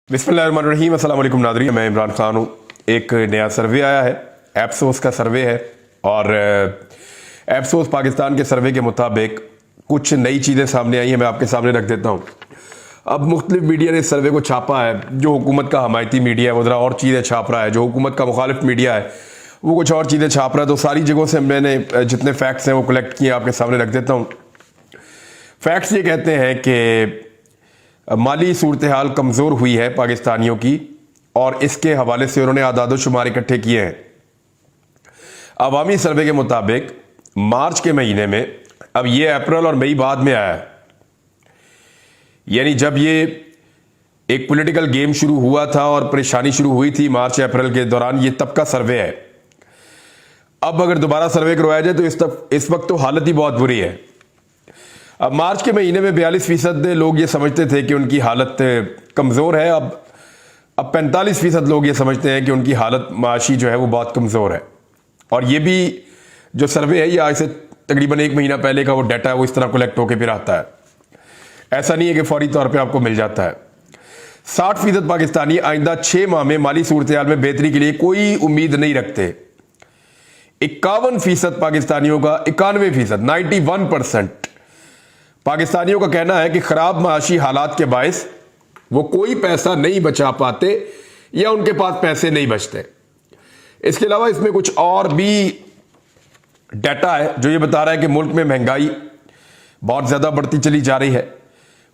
बिस्मिल्लाहिर्रहमानिर्रहीम, अस्सलाम वालेकुम नाज़रीन। मैं इमरान खान हूँ। एक नया सर्वे आया है, एप्सोस का सर्वे है, और एप्सोस पाकिस्तान के सर्वे के मुताबिक कुछ नई चीज़ें सामने आई हैं। मैं आपके सामने रख देता हूँ। अब मुख्तलिफ मीडिया ने इस सर्वे को छापा है। जो हुकूमत का हमायती मीडिया है वो ज़रा और चीज़ें छाप रहा है, जो हुकूमत का मुखालिफ मीडिया है वो कुछ और चीज़ें छाप रहा है। तो सारी जगहों से मैंने जितने फैक्ट्स हैं वो कलेक्ट किए आपके सामने रख देता हूँ। फैक्ट्स ये कहते हैं कि माली सूरत हाल कमज़ोर हुई है पाकिस्तानियों की, और इसके हवाले से उन्होंने आदाद शुमार इकट्ठे किए हैं। अवामी सर्वे के मुताबिक मार्च के महीने में, अब ये अप्रैल और मई बाद में आया है, यानी जब ये एक पॉलिटिकल गेम शुरू हुआ था और परेशानी शुरू हुई थी मार्च अप्रैल के दौरान, ये तब का सर्वे है। अब अगर दोबारा सर्वे करवाया जाए तो इस वक्त तो हालत ही बहुत बुरी है। अब मार्च के महीने में 42% लोग ये समझते थे कि उनकी हालत कमज़ोर है। अब 45% लोग ये समझते हैं कि उनकी हालत माशी जो है वो बहुत कमज़ोर है। और ये भी जो सर्वे है ये आज से तकरीबन एक महीना पहले का वो डाटा है, वो इस तरह कलेक्ट होकर फिर आता है। ऐसा नहीं है कि फौरी तौर पे आपको मिल जाता है। 60% पाकिस्तानी आइंदा 6 माह में माली सूरत हाल में बेहतरी के लिए कोई उम्मीद नहीं रखते। 51% पाकिस्तानियों का 91% 91% पाकिस्तानियों का कहना है कि खराब माशी हालात के बायस वो कोई पैसा नहीं बचा पाते या उनके पास पैसे नहीं बचते। इसके अलावा इसमें कुछ और भी डाटा है जो ये बता रहा है कि मुल्क में महंगाई बहुत ज्यादा बढ़ती चली जा रही है।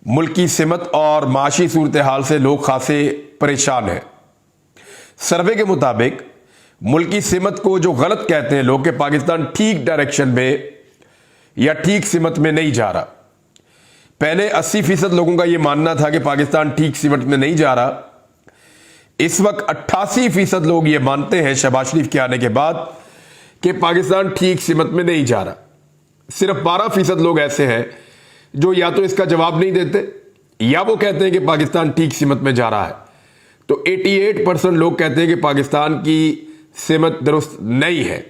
मुल्क की सिमत और माशी सूरत हाल से लोग खासे परेशान हैं। सर्वे के मुताबिक मुल्क की सिमत को जो गलत कहते हैं लोग कि पाकिस्तान ठीक डायरेक्शन में या ठीक सिमत में नहीं जा रहा। पहले 80% लोगों का यह मानना था कि पाकिस्तान ठीक सिमत में नहीं जा रहा। इस वक्त 88% लोग ये मानते हैं शहबाज शरीफ के आने के बाद कि पाकिस्तान ठीक सिमत में नहीं जा रहा। सिर्फ 12% लोग ऐसे हैं जो या तो इसका जवाब नहीं देते या वो कहते हैं कि पाकिस्तान ठीक सिमत में जा रहा है। तो 88% लोग कहते हैं कि पाकिस्तान की सिमत दुरुस्त नहीं है।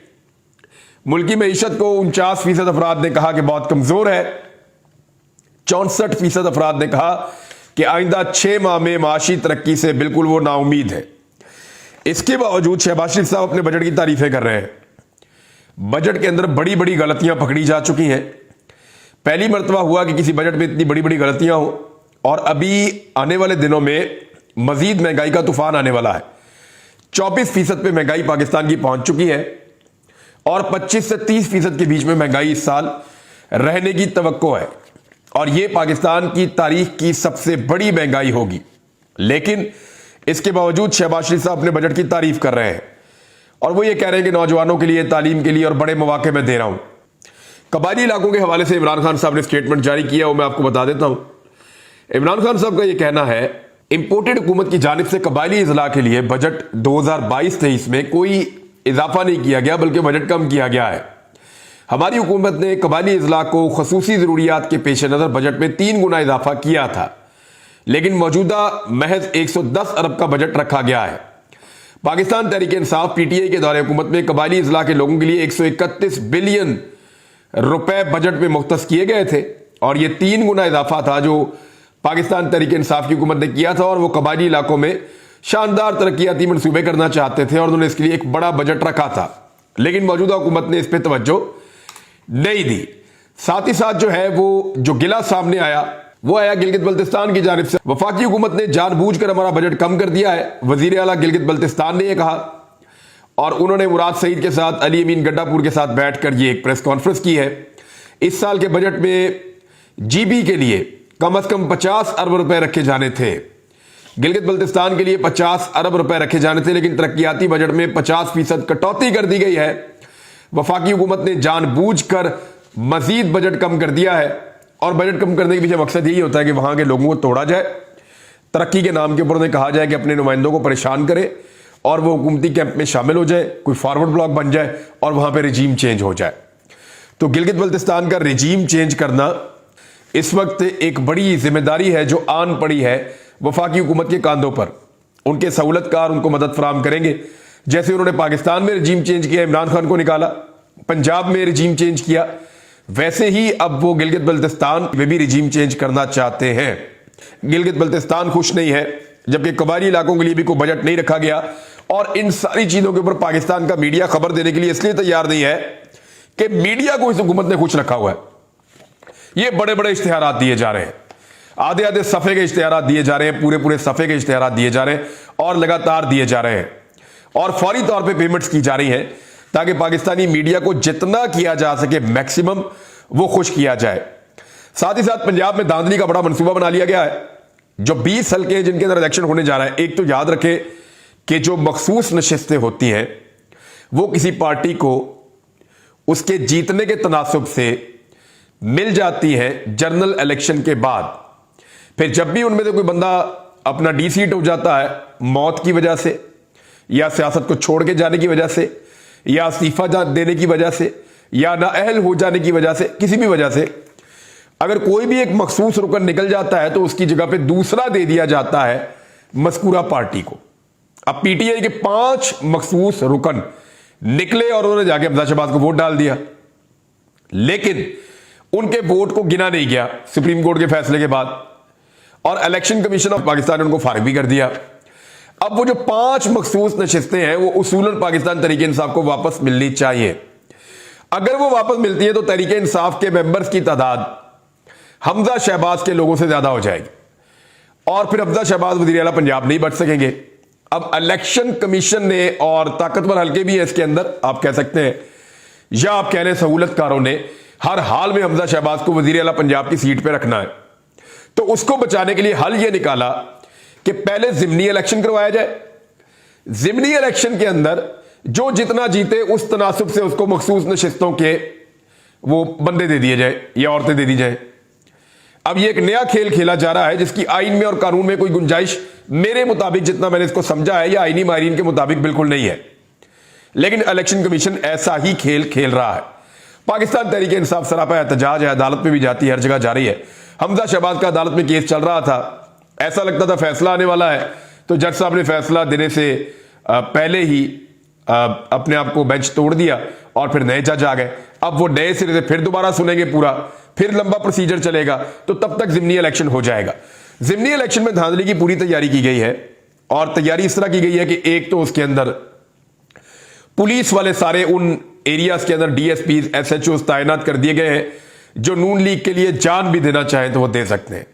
मुल्की मईशत को 49% अफराद ने कहा कि बहुत कमजोर है। 64% अफराद ने कहा कि आइंदा 6 माह में माशी तरक्की से बिल्कुल वो नाउमीद है। इसके बावजूद शहबाज शरीफ साहब अपने बजट की तारीफें कर रहे हैं। बजट के अंदर बड़ी बड़ी गलतियां पकड़ी जा चुकी हैं। पहली मरतबा हुआ कि किसी बजट में इतनी बड़ी बड़ी गलतियां हो, और अभी आने वाले दिनों में मजीद महंगाई का तूफान आने वाला है। 24% पे महंगाई पाकिस्तान की पहुंच चुकी है, और 25 से 30% के बीच में महंगाई इस साल रहने की तवक्को है, और यह पाकिस्तान की तारीख की सबसे बड़ी महंगाई होगी। लेकिन इसके बावजूद शहबाज शरीफ साहब अपने बजट की तारीफ कर रहे हैं, और वो ये कह रहे हैं कि नौजवानों के लिए, तालीम के लिए और बड़े मौके में दे रहा हूं। कबायली इलाकों के हवाले से इमरान खान साहब ने स्टेटमेंट जारी किया, वो मैं आपको बता देता हूं। इमरान खान साहब का यह कहना है, इंपोर्टेड हुकूमत की जानिब से कबायली इजला के लिए बजट 2022-23 में कोई इजाफा नहीं किया गया, बल्कि बजट कम किया गया है। हमारी हुकूमत ने कबायली इजला को खसूसी जरूरियात के पेश नजर बजट में 3 गुना इजाफा किया था, लेकिन मौजूदा महज 110 अरब का बजट रखा गया है। पाकिस्तान तहरीक इंसाफ पीटीआई के दौरे हुकूमत में कबायली इजला के लोगों के लिए 131 बिलियन रुपए बजट में मुख्तस किए गए थे, और यह 3 गुना इजाफा था जो पाकिस्तान तहरीक इंसाफ की हुकूमत ने किया था। और वो कबायली इलाकों में शानदार तरक्याती मनसूबे करना चाहते थे, और उन्होंने इसके लिए एक बड़ा बजट रखा था, लेकिन मौजूदा हुकूमत ने इस पर तवज्जो नहीं दी। साथ ही साथ जो है वो जो गिला सामने आया वो आया गिलगित बल्तिस्तान की जानिब से। वफाकी हुकूमत ने जानबूझकर हमारा बजट कम कर दिया है, वजीर आला गिलगित बल्तिस्तान ने यह कहा, और उन्होंने मुराद सईद के साथ, अली अमीन गड्डापुर के साथ बैठकर ये एक प्रेस कॉन्फ्रेंस की है। इस साल के बजट में जीबी के लिए कम से कम 50 अरब रुपए रखे जाने थे। गिलगित बल्तिस्तान के लिए 50 अरब रुपए रखे जाने थे, लेकिन तरक्याती बजट में 50% कटौती कर दी गई है। वफाकी हुकूमत ने जानबूझकर मजीद बजट कम कर दिया है, और बजट कम करने के पीछे मकसद यही होता है कि वहां के लोगों को तोड़ा जाए, तरक्की के नाम के ऊपर उन्हें कहा जाए कि अपने नुमाइंदों को परेशान करे, और वो हुकूमती कैंप में शामिल हो जाए, कोई फॉरवर्ड ब्लॉक बन जाए, और वहां पर रिजीम चेंज हो जाए। तो गिलगित बल्तिस्तान का रिजीम चेंज करना इस वक्त एक बड़ी जिम्मेदारी है जो आन पड़ी है वफाकी हुकूमत के कांधों पर। उनके सहूलतकार उनको मदद फराम करेंगे। जैसे उन्होंने पाकिस्तान में रिजीम चेंज किया, इमरान खान को निकाला, पंजाब में रिजीम चेंज किया, वैसे ही अब वो गिलगित बल्तिस्तान में भी रिजीम चेंज करना चाहते हैं। गिलगित बल्तिस्तान खुश नहीं है जबकि कबायली इलाकों के लिए भी कोई बजट नहीं रखा गया। और इन सारी चीजों के ऊपर पाकिस्तान का मीडिया खबर देने के लिए इसलिए तैयार नहीं है कि मीडिया को इस हुकूमत ने खुश रखा हुआ है। ये बड़े बड़े इश्तिहारात दिए जा रहे हैं, आधे आधे सफ़े के इश्तिहारात दिए जा रहे हैं, पूरे पूरे सफ़े के इश्तिहारात दिए जा रहे हैं और लगातार दिए जा रहे हैं और फौरी तौर पे पेमेंट्स की जा रही हैं ताकि पाकिस्तानी मीडिया को जितना किया जा सके मैक्सिमम वो खुश किया जाए। साथ ही साथ पंजाब में धांधली का बड़ा मंसूबा बना लिया गया है। जो 20 हल्के जिनके अंदर इलेक्शन होने जा रहा है, एक तो याद रखे कि जो मखसूस नशिस्तें होती हैं वो किसी पार्टी को उसके जीतने के तनासुब से मिल जाती हैं जनरल इलेक्शन के बाद। फिर जब भी उनमें से कोई बंदा अपना डीसीट हो जाता है मौत की वजह से या सियासत को छोड़ के जाने की वजह से या इस्तीफा देने की वजह से या नाअहल हो जाने की वजह से, किसी भी वजह से अगर कोई भी एक मखसूस रुकन निकल जाता है तो उसकी जगह पे दूसरा दे दिया जाता है मज़कूरा पार्टी को। अब पीटीआई के 5 मखसूस रुकन निकले और उन्होंने जाके हमजा शहबाज को वोट डाल दिया, लेकिन उनके वोट को गिना नहीं गया सुप्रीम कोर्ट के फैसले के बाद और इलेक्शन कमीशन ऑफ पाकिस्तान ने उनको फारिग भी कर दिया। अब वो जो 5 मखसूस नशिस्तें हैं वो उसूलन पाकिस्तान तहरीक इंसाफ को वापस मिलनी चाहिए। अगर वो वापस मिलती है तो तहरीक इंसाफ के मेंबर्स की तादाद हमजा शहबाज के लोगों से ज्यादा हो जाएगी और फिर हमजा शहबाज वज़ीर आला पंजाब नहीं बच सकेंगे। अब इलेक्शन कमीशन ने और ताकतवर हल्के भी है इसके अंदर, आप कह सकते हैं, या आप कह रहे हैं सहूलतकारों ने हर हाल में हमजा शहबाज को वज़ीर आला पंजाब की सीट पे रखना है। तो उसको बचाने के लिए हल यह निकाला कि पहले ज़िमनी इलेक्शन करवाया जाए। ज़िमनी इलेक्शन के अंदर जो जितना जीते उस तनासुब से उसको मखसूस नशिस्तों के वो बंदे दे दिए जाए या औरतें दे दी जाए। अब ये एक नया खेल खेला जा रहा है जिसकी आइन में और कानून में कोई गुंजाइश मेरे मुताबिक, जितना मैंने इसको समझा है, या आईनी माहिरीन के मुताबिक बिल्कुल नहीं है, लेकिन इलेक्शन कमीशन ऐसा ही खेल खेल रहा है। पाकिस्तान तहरीक इंसाफ सरापा एहतजाज है, अदालत में भी जाती है, हर जगह जा रही है। हमजा शहबाज का अदालत में केस चल रहा था, ऐसा लगता था फैसला आने वाला है, तो जज साहब ने फैसला देने से पहले ही अपने आप को बेंच तोड़ दिया और फिर नए जज आ गए। अब वो नए सिरे से फिर दोबारा सुनेंगे पूरा, फिर लंबा प्रोसीजर चलेगा, तो तब तक ज़िमनी इलेक्शन हो जाएगा। ज़िमनी इलेक्शन में धांधली की पूरी तैयारी की गई है और तैयारी इस तरह की गई है कि एक तो उसके अंदर पुलिस वाले सारे उन एरियाज के अंदर डीएसपी एसएचओ तैनात कर दिए गए हैं जो नून लीग के लिए जान भी देना चाहें तो वो दे सकते हैं।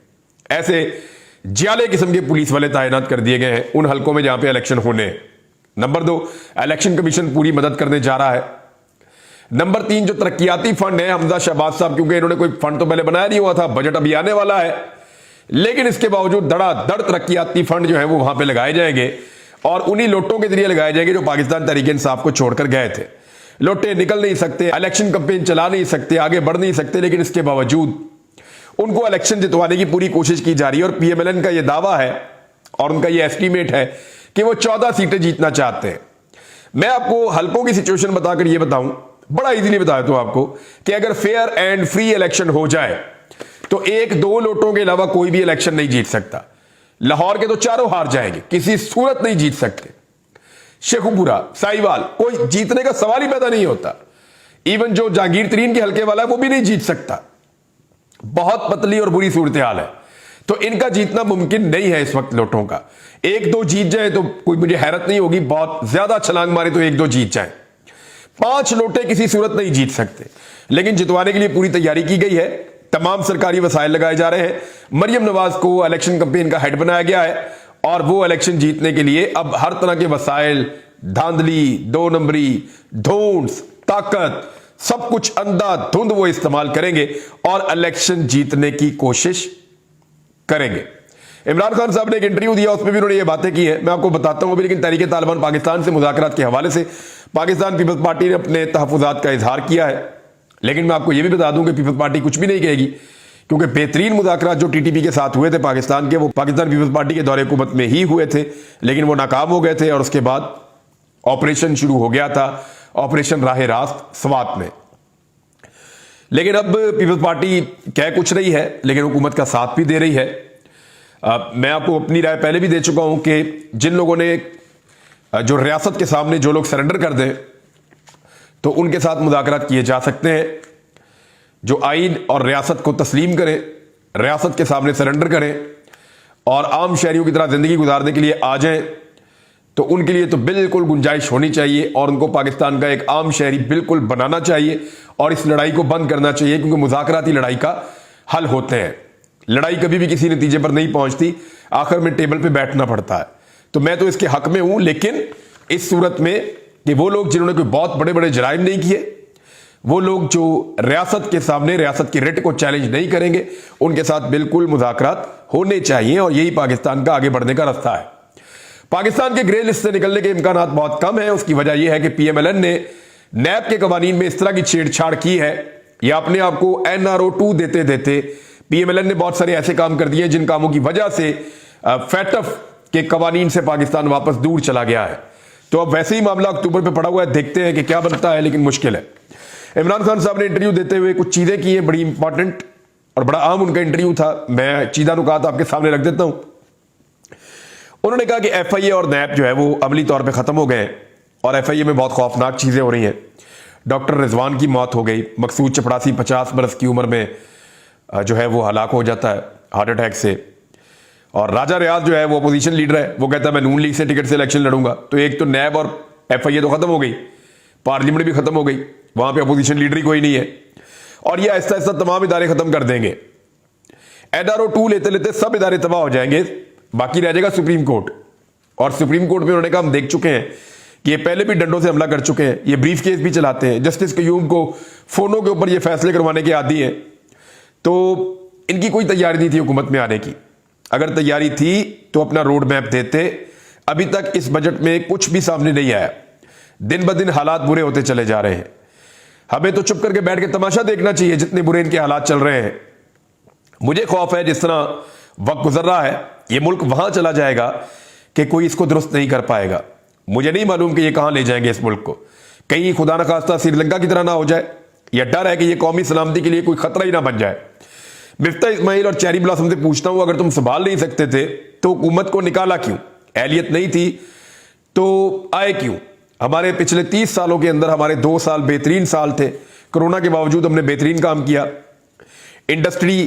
ऐसे जियाले किस्म के पुलिस वाले तैनात कर दिए गए हैं उन हलकों में जहां पे इलेक्शन होने। नंबर 2, इलेक्शन कमीशन पूरी मदद करने जा रहा है। नंबर 3, जो तरक्याती फंड है, हमजा शहबाज साहब, क्योंकि इन्होंने कोई फंड तो पहले बनाया नहीं हुआ था, बजट अभी आने वाला है, लेकिन इसके बावजूद धड़ाधड़ तरक्याती फंड जो है वो वहां पे लगाए जाएंगे और उन्हीं लोटों के जरिए लगाए जाएंगे जो पाकिस्तान तहरीक इंसाफ को छोड़कर गए थे। लोटे निकल नहीं सकते, इलेक्शन कैंपेन चला नहीं सकते, आगे बढ़ नहीं सकते, लेकिन इसके बावजूद उनको इलेक्शन जितवाने की पूरी कोशिश की जा रही है और पीएमएलएन का यह दावा है और उनका यह एस्टीमेट है कि वो 14 सीटें जीतना चाहते हैं। मैं आपको हल्कों की सिचुएशन बताकर यह बताऊं, बड़ा इजीली बताया तो आपको, कि अगर फेयर एंड फ्री इलेक्शन हो जाए तो 1-2 लोटों के अलावा कोई भी इलेक्शन नहीं जीत सकता। लाहौर के तो चारों हार जाएंगे, किसी सूरत नहीं जीत सकते। शेखुपुरा, साहिवाल, कोई जीतने का सवाल ही पैदा नहीं होता। इवन जो जहांगीर तरीन के हल्के वाला है वो भी नहीं जीत सकता। बहुत पतली और बुरी सूरत हाल है, तो इनका जीतना मुमकिन नहीं है इस वक्त लोटों का। 1-2 जीत जाए तो कोई मुझे हैरत नहीं होगी, बहुत ज्यादा छलांग मारे तो 1-2 जीत जाए। 5 लोटे किसी सूरत नहीं जीत सकते, लेकिन जितवाने के लिए पूरी तैयारी की गई है। तमाम सरकारी वसाइल लगाए जा रहे हैं। मरियम नवाज को इलेक्शन कैंपेन का हेड बनाया गया है और वो इलेक्शन जीतने के लिए अब हर तरह के वसाइल, धांधली, 2 नंबरी, धौंस, ताकत, सब कुछ अंधाधुंध वो इस्तेमाल करेंगे और इलेक्शन जीतने की कोशिश करेंगे। इमरान खान साहब ने एक इंटरव्यू दिया, उसमें भी उन्होंने ये बातें की है, मैं आपको बताता हूं अभी। लेकिन तहरीक तालिबान पाकिस्तान से मुज़ाकरात के हवाले से पाकिस्तान पीपल्स पार्टी ने अपने तहफ़्फ़ुज़ात का इजहार किया है, लेकिन मैं आपको यह भी बता दूं कि पीपल्स पार्टी कुछ भी नहीं कहेगी, क्योंकि बेहतरीन मुज़ाकरात जो टीटीपी के साथ हुए थे पाकिस्तान के, वो पाकिस्तान पीपल्स पार्टी के दौरे हुकूमत में ही हुए थे, लेकिन वो नाकाम हो गए थे और उसके बाद ऑपरेशन शुरू हो गया था, ऑपरेशन राह रास्त स्वात में। लेकिन अब पीपल्स पार्टी कह कुछ रही है लेकिन हुकूमत का साथ भी दे रही है। मैं आपको अपनी राय पहले भी दे चुका हूं कि जिन लोगों ने जो रियासत के सामने जो लोग सरेंडर कर दें तो उनके साथ मुज़ाकरात किए जा सकते हैं। जो आइन और रियासत को तस्लीम करें, रियासत के सामने सरेंडर करें और आम शहरियों की तरह जिंदगी गुजारने के लिए आ जाएं, तो उनके लिए तो बिल्कुल गुंजाइश होनी चाहिए और उनको पाकिस्तान का एक आम शहरी बिल्कुल बनाना चाहिए और इस लड़ाई को बंद करना चाहिए, क्योंकि मुज़ाकराती लड़ाई का हल होते हैं। लड़ाई कभी भी किसी नतीजे पर नहीं पहुंचती, आखिर में टेबल पे बैठना पड़ता है। तो मैं तो इसके हक में हूं, लेकिन इस सूरत में कि वो लोग जिन्होंने कोई बहुत बड़े बड़े जराइम नहीं किए, वो लोग जो रियासत के सामने रियासत की रिट को चैलेंज नहीं करेंगे, उनके साथ बिल्कुल मुज़ाकरात होने चाहिए और यही पाकिस्तान का आगे बढ़ने का रास्ता है। पाकिस्तान के ग्रे लिस्ट से निकलने के इम्कान बहुत कम है। उसकी वजह यह है कि पीएमएलएन ने नैब के कवानीन में इस तरह की छेड़छाड़ की है, या अपने आप को NRO 2 देते देते पीएमएलएन ने बहुत सारे ऐसे काम कर दिए जिन कामों की वजह से फैटफ के कवानीन से पाकिस्तान वापस दूर चला गया है। तो अब वैसे ही मामला अक्टूबर पे पड़ा हुआ है, देखते हैं कि क्या बनता है, लेकिन मुश्किल है। इमरान खान साहब ने इंटरव्यू देते हुए कुछ चीजें की हैं बड़ी इंपॉर्टेंट, और बड़ा आम उनका इंटरव्यू था। मैं चीदा नुकात आपके सामने रख देता हूं। उन्होंने कहा कि FIA और नैब जो है वो अमली तौर पे खत्म हो गए हैं और FIA में बहुत खौफनाक चीजें हो रही हैं। डॉक्टर रिजवान की मौत हो गई, मकसूद चपड़ासी 50 बरस की उम्र में जो है वो हलाक हो जाता है हार्ट अटैक से। और राजा रियाज जो है वो अपोजिशन लीडर है, वो कहता है मैं नून लीग से टिकट से इलेक्शन लड़ूंगा। तो एक तो नैब और FIA तो खत्म हो गई, पार्लियामेंट भी खत्म हो गई, वहां पे अपोजिशन लीडर ही कोई नहीं है, और ये आहिस्ता आहिस्ता तमाम इदारे खत्म कर देंगे। NRO 2 लेते लेते सब इदारे तबाह हो जाएंगे, बाकी रह जाएगा सुप्रीम कोर्ट। और सुप्रीम कोर्ट में उन्होंने कहा हम देख चुके हैं कि ये पहले भी डंडों से हमला कर चुके हैं, ये ब्रीफ केस भी चलाते हैं, जस्टिस कयूम को फोनों के ऊपर ये फैसले करवाने के आदी हैं। तो इनकी कोई तैयारी नहीं थी हुकूमत में आने की। अगर तैयारी थी तो अपना रोड मैप देते। अभी तक इस बजट में कुछ भी सामने नहीं आया, दिन ब दिन हालात बुरे होते चले जा रहे हैं। हमें तो चुप करके बैठ के तमाशा देखना चाहिए जितने बुरे इनके हालात चल रहे हैं। मुझे खौफ है जिस तरह वक्त गुजर रहा है, ये मुल्क वहां चला जाएगा कि कोई इसको दुरुस्त नहीं कर पाएगा। मुझे नहीं मालूम कि ये कहां ले जाएंगे इस मुल्क को। कहीं खुदा न खास्ता श्रीलंका की तरह ना हो जाए, या डर है कि ये कौमी सलामती के लिए कोई खतरा ही ना बन जाए। मिफ्ता इस्माइल और चेरी ब्लॉसम से पूछता हूं, अगर तुम संभाल नहीं सकते थे तो हुकूमत को निकाला क्यों? एहलियत नहीं थी तो आए क्यों? हमारे पिछले 30 सालों के अंदर हमारे 2 साल बेहतरीन साल थे। कोरोना के बावजूद हमने बेहतरीन काम किया। इंडस्ट्री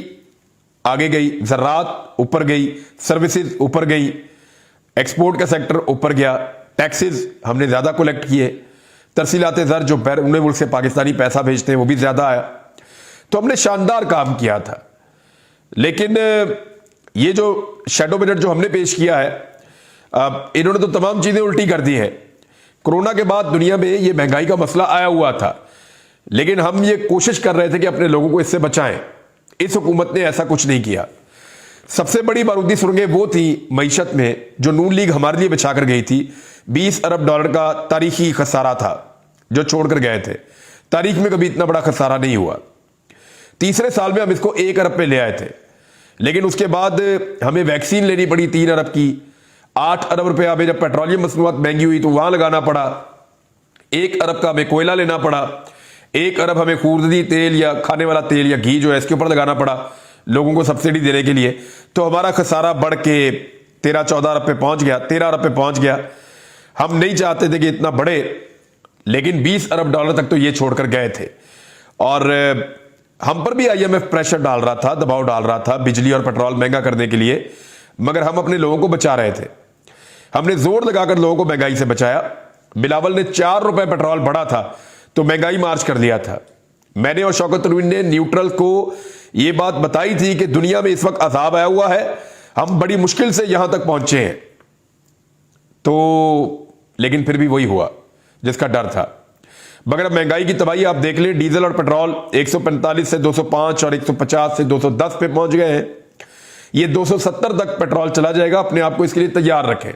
आगे गई, ज़राअत ऊपर गई, सर्विसेज ऊपर गई, एक्सपोर्ट का सेक्टर ऊपर गया, टैक्सेस हमने ज्यादा कलेक्ट किए, तरसीलात ज़र जो बैरून मुल्क से पाकिस्तानी पैसा भेजते हैं वो भी ज्यादा आया। तो हमने शानदार काम किया था। लेकिन ये जो शैडो बजट जो हमने पेश किया है, इन्होंने तो तमाम चीजें उल्टी कर दी हैं। कोरोना के बाद दुनिया में ये महंगाई का मसला आया हुआ था, लेकिन हम ये कोशिश कर रहे थे कि अपने लोगों को इससे बचाएं। इस हुकूमत ने ऐसा कुछ नहीं किया। सबसे बड़ी बारूदी सुरंगें वो थी मईशत में जो नून लीग हमारे लिए बिछा कर गई थी। $20 अरब का तारीखी खसारा था जो छोड़कर गए थे। तारीख में कभी इतना बड़ा खसारा नहीं हुआ। तीसरे साल में हम इसको 1 अरब पे ले आए थे, लेकिन उसके बाद हमें वैक्सीन लेनी पड़ी 3 अरब की। 8 अरब रुपया हमें जब पेट्रोलियम मसनूआत महंगी हुई तो वहां लगाना पड़ा। 1 अरब का हमें कोयला लेना पड़ा। 1 अरब हमें खूर्दनी तेल या खाने वाला तेल या घी जो है इसके ऊपर लगाना पड़ा लोगों को सब्सिडी देने के लिए। तो हमारा खसारा बढ़ के 13-14 अरब पे पहुंच गया, 13 अरब पे पहुंच गया। हम नहीं चाहते थे कि इतना बढ़े, लेकिन $20 अरब तक तो ये छोड़कर गए थे। और हम पर भी IMF प्रेशर डाल रहा था, दबाव डाल रहा था बिजली और पेट्रोल महंगा करने के लिए, मगर हम अपने लोगों को बचा रहे थे। हमने जोर लगाकर लोगों को महंगाई से बचाया। बिलावल ने 4 रुपए पेट्रोल बढ़ा था तो महंगाई मार्च कर दिया था। मैंने और शौकत नूरी ने न्यूट्रल को यह बात बताई थी कि दुनिया में इस वक्त अजाब आया हुआ है, हम बड़ी मुश्किल से यहां तक पहुंचे हैं। तो लेकिन फिर भी वही हुआ जिसका डर था। मगर अब महंगाई की तबाही आप देख लें, डीजल और पेट्रोल 145 से 205 और 150 से 210 पे पहुंच गए हैं। ये 270 तक पेट्रोल चला जाएगा, अपने आप को इसके लिए तैयार रखें।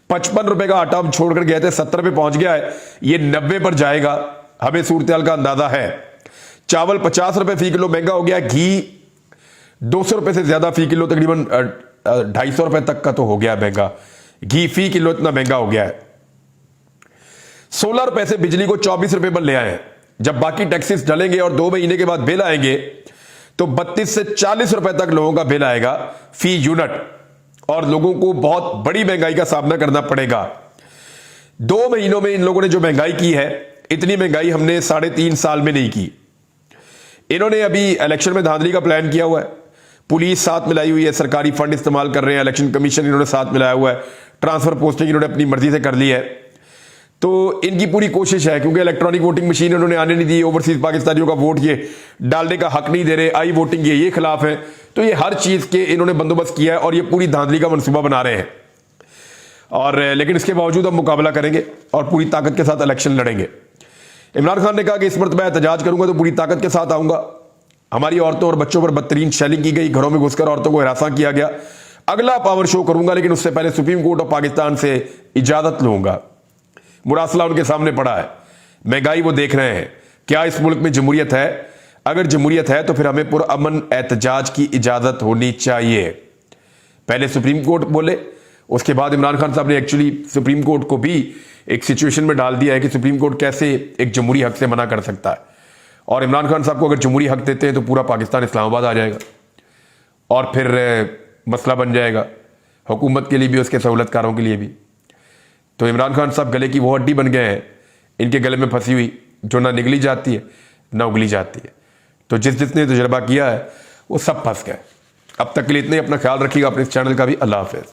55 रुपए का आटा हम छोड़कर गए थे, 70 पे पहुंच गया है, ये 90 पर जाएगा, हमें सूरत-ए-हाल का अंदाजा है। चावल 50 रुपए फी किलो महंगा हो गया, घी 200 रुपए से ज्यादा फी किलो, तकरीबन 250 रुपए तक का तो हो गया महंगा घी, फी किलो इतना महंगा हो गया है। 16 रुपए से बिजली को 24 रुपए पर ले आए। जब बाकी टैक्सेस डलेंगे और 2 महीने के बाद बिल आएंगे तो 32 से 40 रुपए तक लोगों का बिल आएगा फी यूनिट, और लोगों को बहुत बड़ी महंगाई का सामना करना पड़ेगा। 2 महीनों में इन लोगों ने जो महंगाई की है, इतनी महंगाई हमने 3.5 साल में नहीं की। इन्होंने अभी इलेक्शन में धांधली का प्लान किया हुआ है। पुलिस साथ मिलाई हुई है, सरकारी फंड इस्तेमाल कर रहे हैं, इलेक्शन कमीशन इन्होंने साथ मिलाया हुआ है, ट्रांसफर पोस्टिंग इन्होंने अपनी मर्जी से कर ली है। तो इनकी पूरी कोशिश है, क्योंकि इलेक्ट्रॉनिक वोटिंग मशीन उन्होंने आने नहीं दी, ओवरसीज पाकिस्तानियों का वोट ये डालने का हक नहीं दे रहे, आई वोटिंग ये खिलाफ है। तो ये हर चीज के इन्होंने बंदोबस्त किया है और ये पूरी धांधली का मंसूबा बना रहे हैं। और लेकिन इसके बावजूद हम मुकाबला करेंगे और पूरी ताकत के साथ इलेक्शन लड़ेंगे। इमरान खान ने कहा कि इस मरतबा एहतजाज करूंगा तो पूरी ताकत के साथ आऊंगा। हमारी औरतों और बच्चों पर बदतरीन शेलिंग की गई, घरों में घुसकर औरतों को हिरासा किया गया। अगला पावर शो करूंगा, लेकिन उससे पहले सुप्रीम कोर्ट ऑफ पाकिस्तान से इजाजत लूंगा। मुरासला उनके सामने पड़ा है, महंगाई वो देख रहे हैं। क्या इस मुल्क में जमहूरियत है? अगर जमहूरियत है तो फिर हमें पुरअमन एहतजाज की इजाजत होनी चाहिए। पहले सुप्रीम कोर्ट बोले, उसके बाद इमरान खान साहब ने एक्चुअली सुप्रीम कोर्ट को भी एक सिचुएशन में डाल दिया है कि सुप्रीम कोर्ट कैसे एक जमहूरी हक से मना कर सकता है। और इमरान खान साहब को अगर जमहूरी हक देते हैं तो पूरा पाकिस्तान इस्लामाबाद आ जाएगा और फिर मसला बन जाएगा हुकूमत के लिए भी, उसके सहूलतकारों के लिए भी। तो इमरान खान साहब गले की वो हड्डी बन गए हैं, इनके गले में फंसी हुई, जो ना निगली जाती है ना उगली जाती है। तो जिसने तजुर्बा किया है वो सब फंस गए। अब तक के लिए इतने, अपना ख्याल रखिएगा, अपने इस चैनल का भी। अल्लाह हाफिज़।